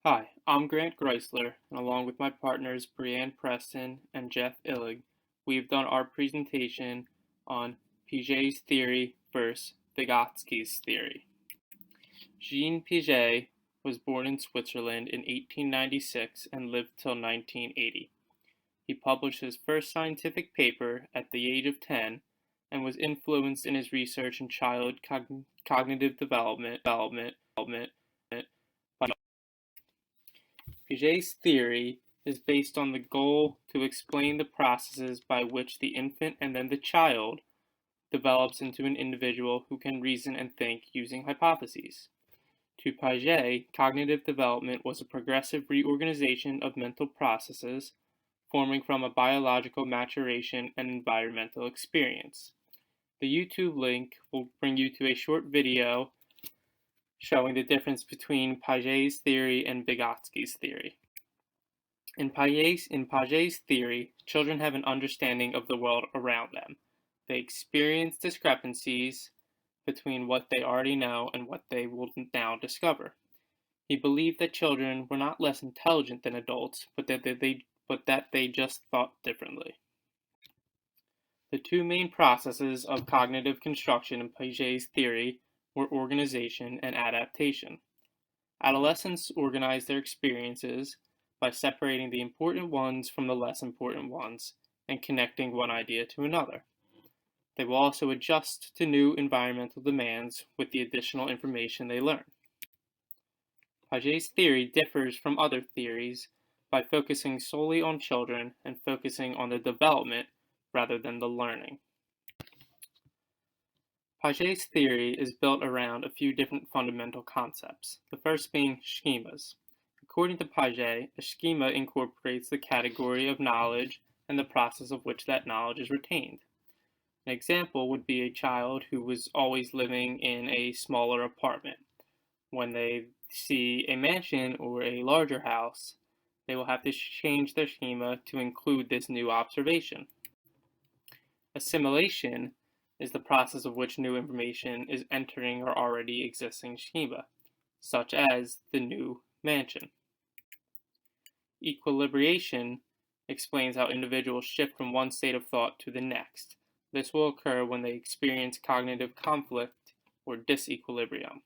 Hi, I'm Grant Greisler, and along with my partners Breann.preston and Jeff Illig, we've done our presentation on Piaget's theory versus Vygotsky's theory. Jean Piaget was born in Switzerland in 1896 and lived till 1980. He published his first scientific paper at the age of 10 and was influenced in his research in child cognitive development by Piaget's theory is based on the goal to explain the processes by which the infant and then the child develops into an individual who can reason and think using hypotheses. To Piaget, cognitive development was a progressive reorganization of mental processes forming from a biological maturation and environmental experience. The YouTube link will bring you to a short video showing the difference between Piaget's theory and Vygotsky's theory. In Piaget's theory, children have an understanding of the world around them. They experience discrepancies between what they already know and what they will now discover. He believed that children were not less intelligent than adults, but that they just thought differently. The two main processes of cognitive construction in Piaget's theory were organization and adaptation. Adolescents organize their experiences by separating the important ones from the less important ones and connecting one idea to another. They will also adjust to new environmental demands with the additional information they learn. Piaget's theory differs from other theories by focusing solely on children and focusing on the development rather than the learning. Piaget's theory is built around a few different fundamental concepts, the first being schemas. According to Piaget, a schema incorporates the category of knowledge and the process of which that knowledge is retained. An example would be a child who was always living in a smaller apartment. When they see a mansion or a larger house, they will have to change their schema to include this new observation. Assimilation is the process of which new information is entering our already existing schema, such as the new mansion. Equilibration explains how individuals shift from one state of thought to the next. This will occur when they experience cognitive conflict or disequilibrium.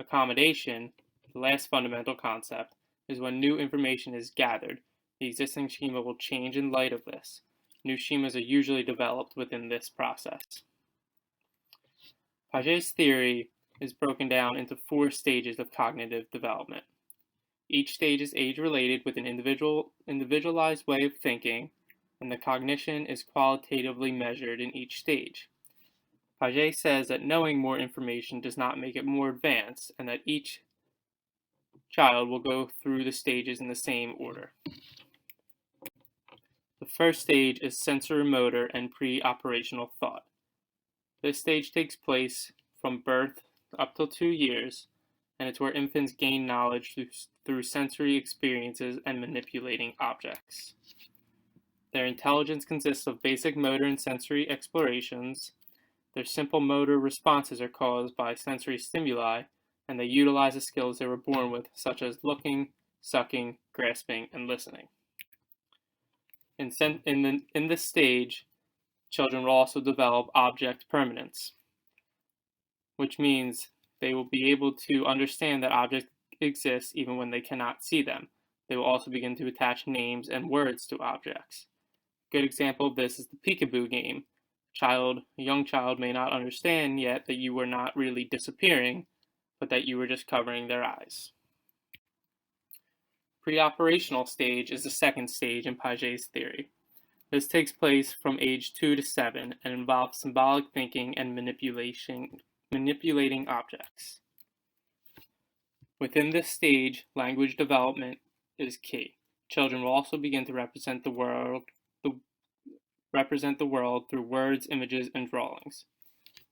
Accommodation, the last fundamental concept, is when new information is gathered. The existing schema will change in light of this. New schemas are usually developed within this process. Piaget's theory is broken down into 4 stages of cognitive development. Each stage is age-related with an individualized way of thinking, and the cognition is qualitatively measured in each stage. Piaget says that knowing more information does not make it more advanced, and that each child will go through the stages in the same order. The first stage is sensorimotor and preoperational thought. This stage takes place from birth up till 2 years, and it's where infants gain knowledge through sensory experiences and manipulating objects. Their intelligence consists of basic motor and sensory explorations. Their simple motor responses are caused by sensory stimuli, and they utilize the skills they were born with, such as looking, sucking, grasping, and listening. In this stage, children will also develop object permanence, which means they will be able to understand that objects exist even when they cannot see them. They will also begin to attach names and words to objects. A good example of this is the peekaboo game. A young child may not understand yet that you were not really disappearing, but that you were just covering their eyes. Preoperational stage is the second stage in Piaget's theory. This takes place from age 2 to 7 and involves symbolic thinking and manipulating objects. Within this stage, language development is key. Children will also begin to represent the world through words, images, and drawings.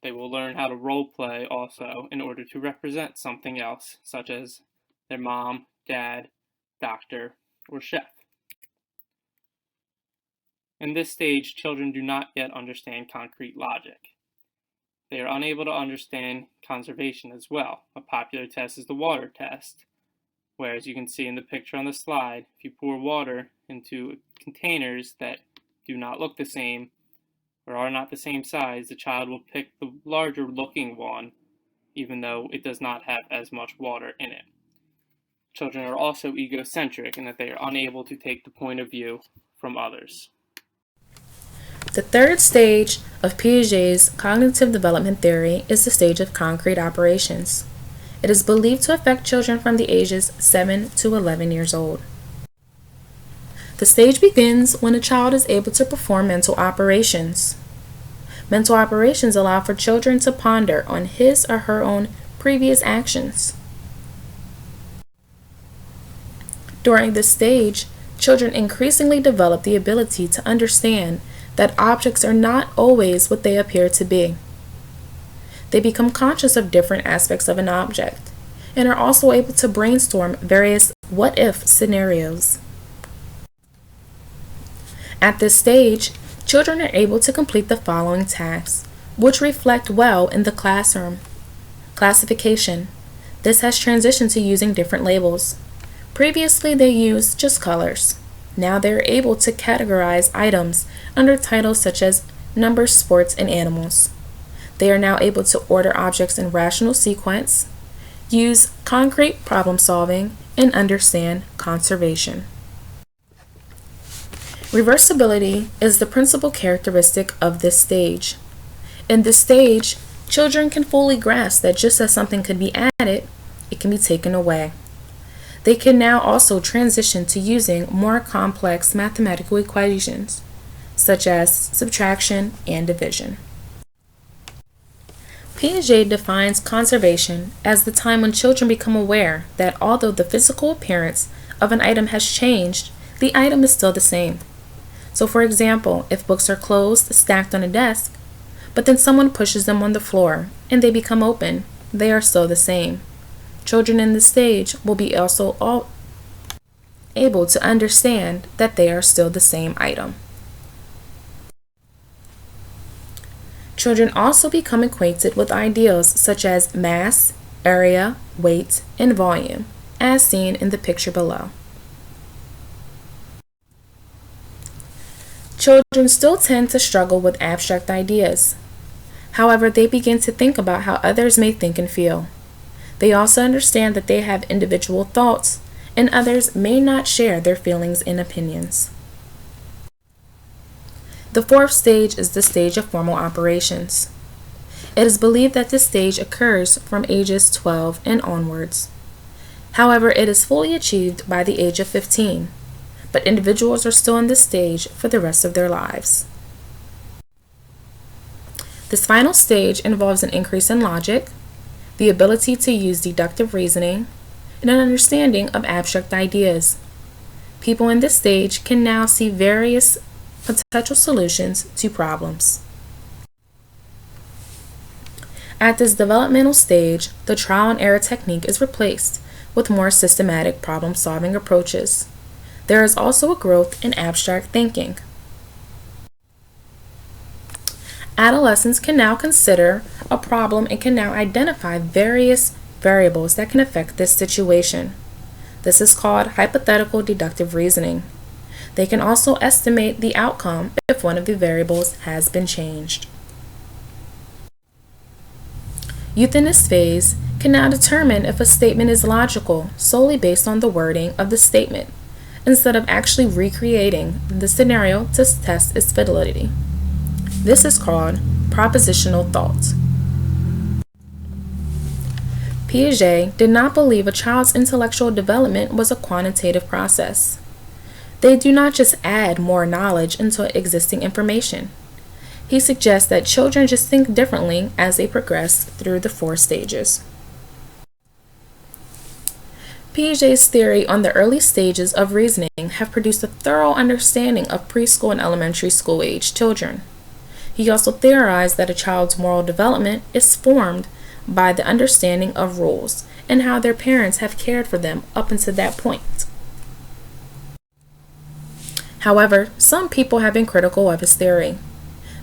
They will learn how to role play also in order to represent something else, such as their mom, dad, doctor, or chef. In this stage, children do not yet understand concrete logic. They are unable to understand conservation as well. A popular test is the water test, Whereas you can see in the picture on the slide, if you pour water into containers that do not look the same or are not the same size, the child will pick the larger looking one, even though it does not have as much water in it. Children are also egocentric in that they are unable to take the point of view from others. The third stage of Piaget's cognitive development theory is the stage of concrete operations. It is believed to affect children from the ages 7 to 11 years old. The stage begins when a child is able to perform mental operations. Mental operations allow for children to ponder on his or her own previous actions. During this stage, children increasingly develop the ability to understand that objects are not always what they appear to be. They become conscious of different aspects of an object and are also able to brainstorm various what-if scenarios. At this stage, children are able to complete the following tasks, which reflect well in the classroom. Classification. This has transitioned to using different labels. Previously, they used just colors. Now they are able to categorize items under titles such as numbers, sports, and animals. They are now able to order objects in rational sequence, use concrete problem solving, and understand conservation. Reversibility is the principal characteristic of this stage. In this stage, children can fully grasp that just as something could be added, it can be taken away. They can now also transition to using more complex mathematical equations, such as subtraction and division. Piaget defines conservation as the time when children become aware that although the physical appearance of an item has changed, the item is still the same. So for example, if books are closed, stacked on a desk, but then someone pushes them on the floor and they become open, they are still the same. Children in this stage will be also able to understand that they are still the same item. Children also become acquainted with ideals such as mass, area, weight, and volume, as seen in the picture below. Children still tend to struggle with abstract ideas. However, they begin to think about how others may think and feel. They also understand that they have individual thoughts, and others may not share their feelings and opinions. The fourth stage is the stage of formal operations. It is believed that this stage occurs from ages 12 and onwards. However, it is fully achieved by the age of 15, but individuals are still in this stage for the rest of their lives. This final stage involves an increase in logic, the ability to use deductive reasoning, and an understanding of abstract ideas. People in this stage can now see various potential solutions to problems. At this developmental stage, the trial and error technique is replaced with more systematic problem-solving approaches. There is also a growth in abstract thinking. Adolescents can now consider a problem and can now identify various variables that can affect this situation. This is called hypothetical deductive reasoning. They can also estimate the outcome if one of the variables has been changed. Youth in this phase can now determine if a statement is logical solely based on the wording of the statement, instead of actually recreating the scenario to test its validity. This is called propositional thought. Piaget did not believe a child's intellectual development was a quantitative process. They do not just add more knowledge into existing information. He suggests that children just think differently as they progress through the 4 stages. Piaget's theory on the early stages of reasoning have produced a thorough understanding of preschool and elementary school age children. He also theorized that a child's moral development is formed by the understanding of rules and how their parents have cared for them up until that point. However, some people have been critical of his theory.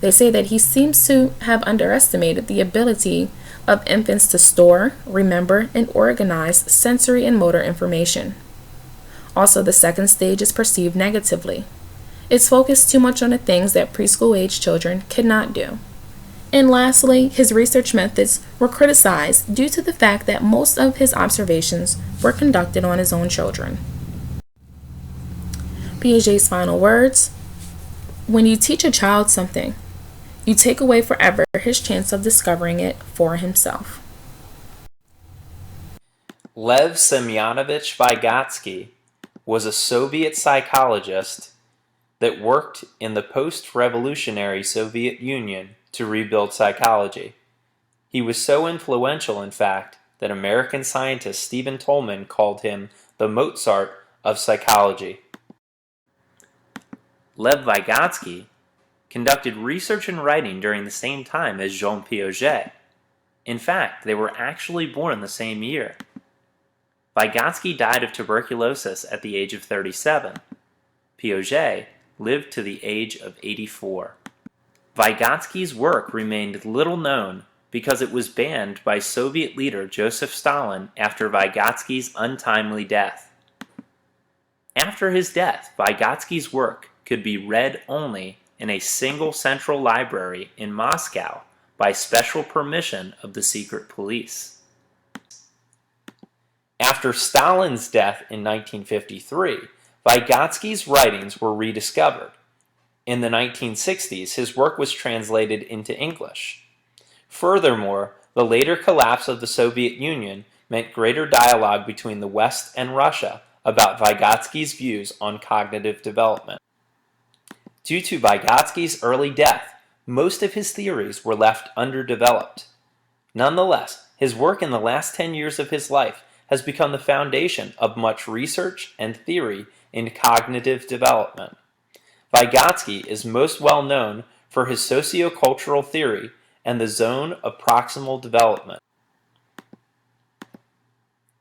They say that he seems to have underestimated the ability of infants to store, remember, and organize sensory and motor information. Also, the second stage is perceived negatively. It's focused too much on the things that preschool-age children cannot do. And lastly, his research methods were criticized due to the fact that most of his observations were conducted on his own children. Piaget's final words: when you teach a child something, you take away forever his chance of discovering it for himself. Lev Semyonovich Vygotsky was a Soviet psychologist that worked in the post-revolutionary Soviet Union to rebuild psychology. He was so influential, in fact, that American scientist Stephen Tolman called him the Mozart of psychology. Lev Vygotsky conducted research and writing during the same time as Jean Piaget. In fact, they were actually born the same year. Vygotsky died of tuberculosis at the age of 37. Piaget lived to the age of 84. Vygotsky's work remained little known because it was banned by Soviet leader Joseph Stalin after Vygotsky's untimely death. After his death, Vygotsky's work could be read only in a single central library in Moscow by special permission of the secret police. After Stalin's death in 1953, Vygotsky's writings were rediscovered. In the 1960s, his work was translated into English. Furthermore, the later collapse of the Soviet Union meant greater dialogue between the West and Russia about Vygotsky's views on cognitive development. Due to Vygotsky's early death, most of his theories were left underdeveloped. Nonetheless, his work in the last 10 years of his life has become the foundation of much research and theory in cognitive development. Vygotsky is most well known for his sociocultural theory and the zone of proximal development.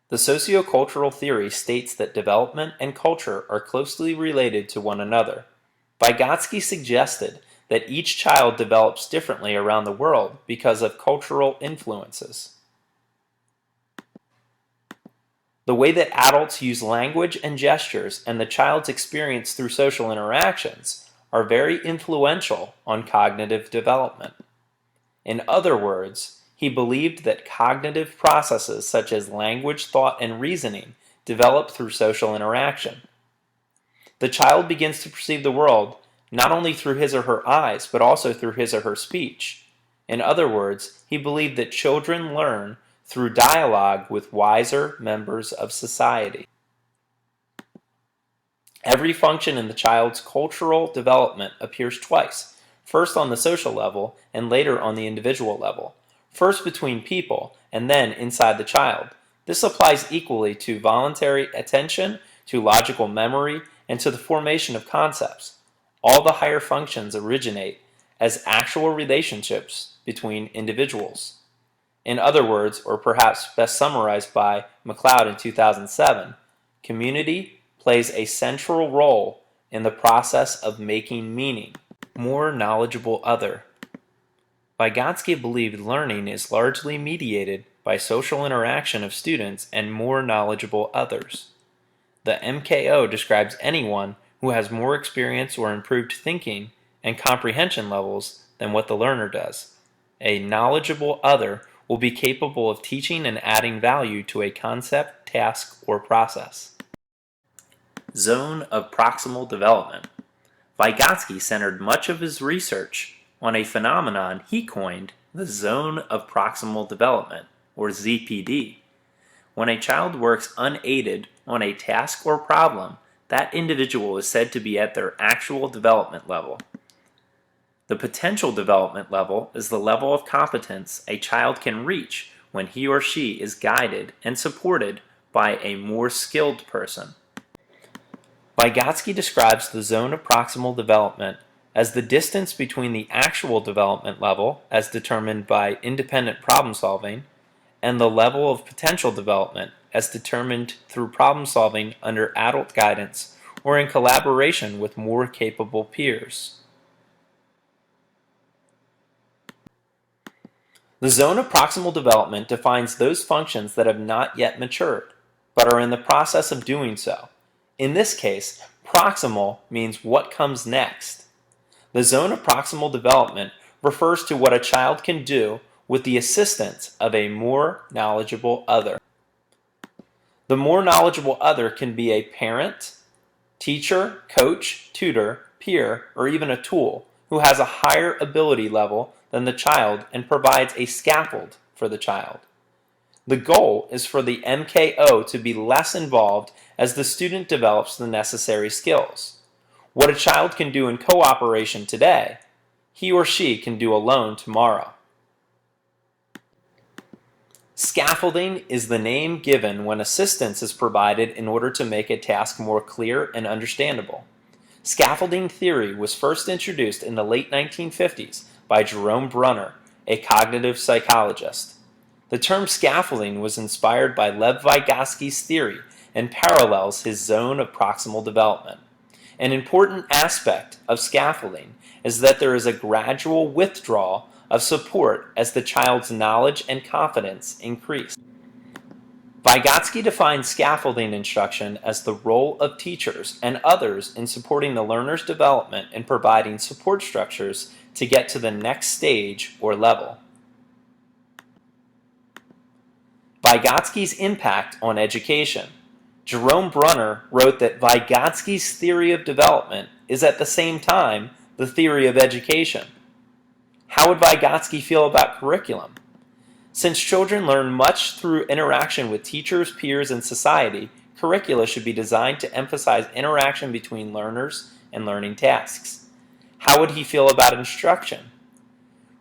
The sociocultural theory states that development and culture are closely related to one another. Vygotsky suggested that each child develops differently around the world because of cultural influences. The way that adults use language and gestures and the child's experience through social interactions are very influential on cognitive development. In other words, he believed that cognitive processes such as language, thought, and reasoning develop through social interaction. The child begins to perceive the world not only through his or her eyes, but also through his or her speech. In other words, he believed that children learn through dialogue with wiser members of society. Every function in the child's cultural development appears twice, first on the social level and later on the individual level, first between people and then inside the child. This applies equally to voluntary attention, to logical memory, and to the formation of concepts. All the higher functions originate as actual relationships between individuals. In other words, or perhaps best summarized by MacLeod in 2007, community plays a central role in the process of making meaning. More knowledgeable other. Vygotsky believed learning is largely mediated by social interaction of students and more knowledgeable others. The MKO describes anyone who has more experience or improved thinking and comprehension levels than what the learner does. A knowledgeable other will be capable of teaching and adding value to a concept, task, or process. Zone of proximal development. Vygotsky centered much of his research on a phenomenon he coined the zone of proximal development, or ZPD. When a child works unaided on a task or problem, that individual is said to be at their actual development level. The potential development level is the level of competence a child can reach when he or she is guided and supported by a more skilled person. Vygotsky describes the zone of proximal development as the distance between the actual development level, as determined by independent problem solving, and the level of potential development, as determined through problem solving under adult guidance or in collaboration with more capable peers. The zone of proximal development defines those functions that have not yet matured, but are in the process of doing so. In this case, proximal means what comes next. The zone of proximal development refers to what a child can do with the assistance of a more knowledgeable other. The more knowledgeable other can be a parent, teacher, coach, tutor, peer, or even a tool who has a higher ability level than the child and provides a scaffold for the child. The goal is for the MKO to be less involved as the student develops the necessary skills. What a child can do in cooperation today, he or she can do alone tomorrow. Scaffolding is the name given when assistance is provided in order to make a task more clear and understandable. Scaffolding theory was first introduced in the late 1950s by Jerome Brunner, a cognitive psychologist. The term scaffolding was inspired by Lev Vygotsky's theory and parallels his zone of proximal development. An important aspect of scaffolding is that there is a gradual withdrawal of support as the child's knowledge and confidence increase. Vygotsky defines scaffolding instruction as the role of teachers and others in supporting the learner's development and providing support structures to get to the next stage or level. Vygotsky's impact on education. Jerome Brunner wrote that Vygotsky's theory of development is at the same time the theory of education. How would Vygotsky feel about curriculum? Since children learn much through interaction with teachers, peers, and society, curricula should be designed to emphasize interaction between learners and learning tasks. How would he feel about instruction?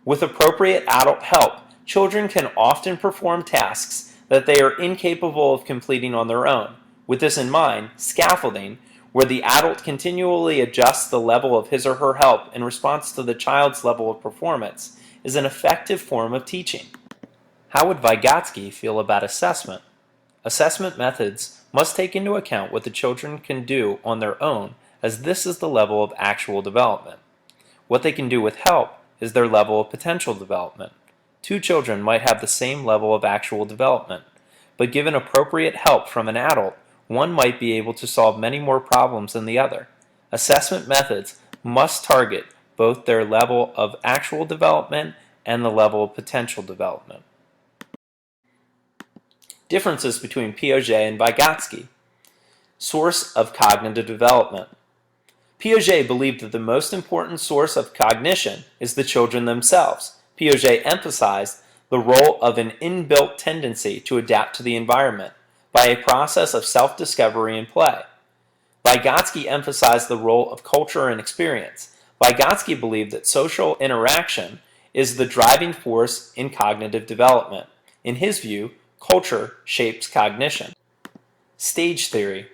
With appropriate adult help, children can often perform tasks that they are incapable of completing on their own. With this in mind, scaffolding, where the adult continually adjusts the level of his or her help in response to the child's level of performance, is an effective form of teaching. How would Vygotsky feel about assessment? Assessment methods must take into account what the children can do on their own, as this is the level of actual development. What they can do with help is their level of potential development. Two children might have the same level of actual development, but given appropriate help from an adult, one might be able to solve many more problems than the other. Assessment methods must target both their level of actual development and the level of potential development. Differences between Piaget and Vygotsky. Source of cognitive development. Piaget believed that the most important source of cognition is the children themselves. Piaget emphasized the role of an inbuilt tendency to adapt to the environment by a process of self-discovery and play. Vygotsky emphasized the role of culture and experience. Vygotsky believed that social interaction is the driving force in cognitive development. In his view, culture shapes cognition. Stage theory.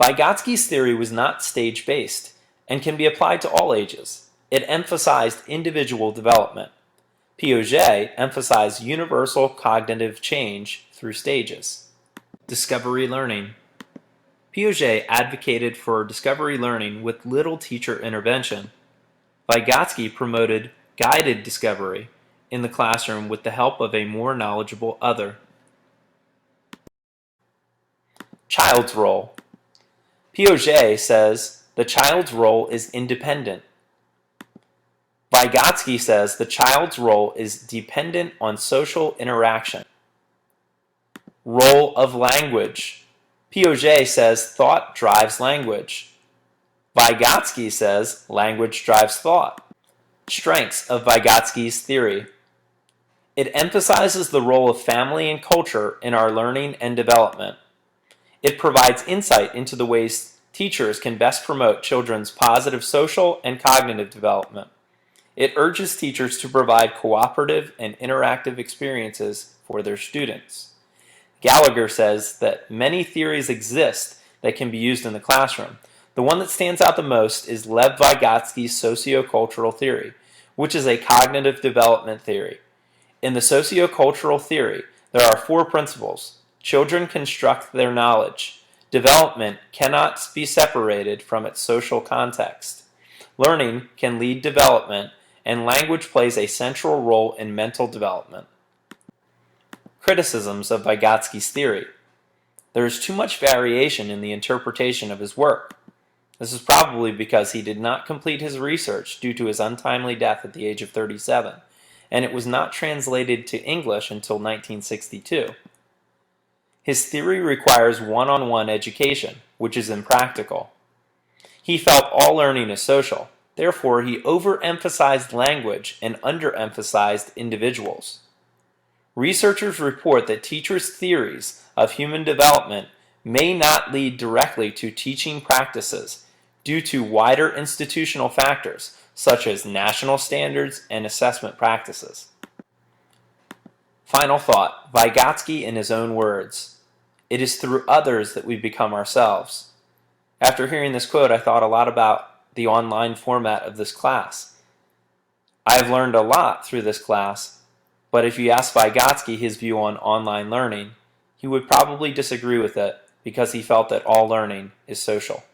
Vygotsky's theory was not stage-based and can be applied to all ages. It emphasized individual development. Piaget emphasized universal cognitive change through stages. Discovery learning. Piaget advocated for discovery learning with little teacher intervention. Vygotsky promoted guided discovery in the classroom with the help of a more knowledgeable other. Child's role. Piaget says the child's role is independent. Vygotsky says the child's role is dependent on social interaction. Role of language. Piaget says thought drives language. Vygotsky says language drives thought. Strengths of Vygotsky's theory. It emphasizes the role of family and culture in our learning and development. It provides insight into the ways teachers can best promote children's positive social and cognitive development. It urges teachers to provide cooperative and interactive experiences for their students. Gallagher says that many theories exist that can be used in the classroom. The one that stands out the most is Lev Vygotsky's sociocultural theory, which is a cognitive development theory. In the sociocultural theory, there are 4 principles. Children construct their knowledge. Development cannot be separated from its social context. Learning can lead development, and language plays a central role in mental development. Criticisms of Vygotsky's theory. There is too much variation in the interpretation of his work. This is probably because he did not complete his research due to his untimely death at the age of 37, and it was not translated to English until 1962. His theory requires one-on-one education, which is impractical. He felt all learning is social, therefore he overemphasized language and underemphasized individuals. Researchers report that teachers' theories of human development may not lead directly to teaching practices due to wider institutional factors such as national standards and assessment practices. Final thought, Vygotsky in his own words, "It is through others that we become ourselves." After hearing this quote, I thought a lot about the online format of this class. I've learned a lot through this class, but if you ask Vygotsky his view on online learning, he would probably disagree with it because he felt that all learning is social.